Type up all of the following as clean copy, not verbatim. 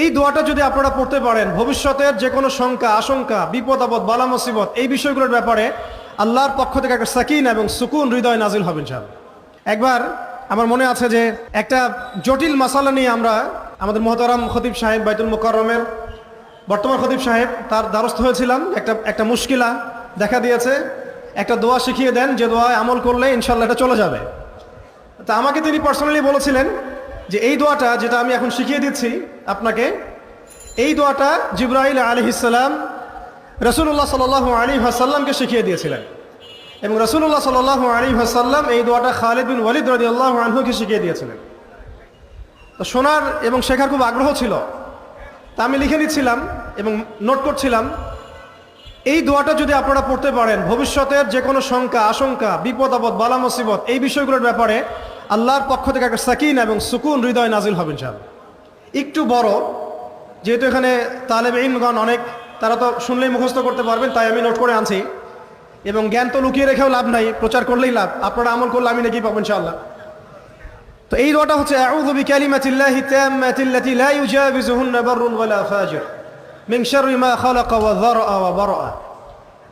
এই দোয়াটা যদি আপনারা পড়তে পারেন, ভবিষ্যতের যে কোনো শঙ্কা, আশঙ্কা, বিপদ আপদ, বালা মুসিবত, এই বিষয়গুলোর ব্যাপারে আল্লাহর পক্ষ থেকে একটা সাকিন এবং সুকুন হৃদয় নাজিল হবে ইনশাআল্লাহ। একবার আমার মনে আছে যে একটা জটিল মাসালা নিয়ে আমরা আমাদের মহতারাম খতিব সাহেব, বাইতুল মুকাররমের বর্তমান খতিব সাহেব, তার দ্বারস্থ হয়েছিলাম। একটা মুশকিলা দেখা দিয়েছে। একটা দোয়া শিখিয়ে দেন, যে দোয়ায় আমল করলে ইনশাআল্লাহ এটা চলে যাবে। তা আমাকে তিনি পার্সোনালি বলেছিলেন যে এই দোয়াটা যেটা আমি এখন শিখিয়ে দিচ্ছি আপনাকে, এই দোয়াটা জিবরাইল আলাইহিস সালাম রাসূলুল্লাহ সাল্লাল্লাহু আলাইহি ওয়াসাল্লামকে শিখিয়ে দিয়েছিলেন, এবং রাসূলুল্লাহ সাল্লাল্লাহু আলাইহি ওয়াসাল্লাম এই দোয়াটা খালিদ বিন ওয়ালিদ রাদিয়াল্লাহু আনহুকে শিখিয়ে দিয়েছিলেন। তো শোনার এবং শেখার খুব আগ্রহ ছিল। তা আমি লিখে নিচ্ছিলাম এবং নোট করছিলাম। এই দোয়াটা যদি আপনারা পড়তে পারেন, ভবিষ্যতের যে কোনো শঙ্কা, আশঙ্কা, বিপদ আপদ, বালা মুসিবত, এই বিষয়গুলোর ব্যাপারে আল্লাহর পক্ষ থেকে একটা সাকিন এবং সুকুন হৃদয় নাজিল হবে ইনশাআল্লাহ। একটু বড়, যেহেতু এখানে তালেব ইলমগণ অনেক, তারা তো শুনলেই মুখস্থ করতে পারবেন, তাই আমি নোট করে আনছি। এবং জ্ঞান তো লুকিয়ে রেখেও লাভ নাই, প্রচার করলেই লাভ। আপনারা আমল করলে আমি নাকি পাবো ইনশাআল্লাহ। তো এই দোয়াটা হচ্ছে আউযু বিকালিমাতিল্লাহি তাম্মাতিল্লাতি লা ইউজাবিজুহুন্না বাররুন ওয়ালা ফাজির মিন শাররি মা খালাকা ওয়া যারআ ওয়া বারআ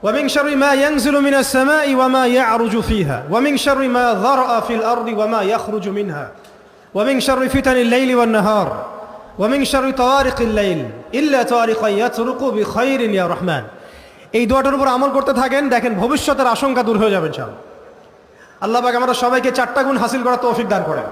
ওয়া মিন শাররি মা ইয়ানজিলু মিনাস সামাই ওয়া মা ইয়া'রুজু ফিহা ওয়া মিন শাররি মা যারআ ফিল আরদি ওয়া মা ইয়াখরুজু মিনহা ওয়া মিন শাররি ফিতানিল লাইলি ওয়ান নাহার ওয়া মিন শাররি তাওয়ারিকিল লাইল ইল্লা তাওয়ারিকান ইয়াতরুকু বিখাইরিন ইয়া রাহমান। এই দোয়াটার উপর আমল করতে থাকেন, দেখেন ভবিষ্যতের আশঙ্কা দূর হয়ে যাবে ইনশাআল্লাহ। আল্লাহ পাক আমরা সবাইকে 4টা গুণ হাসিল করার তৌফিক দান করেন।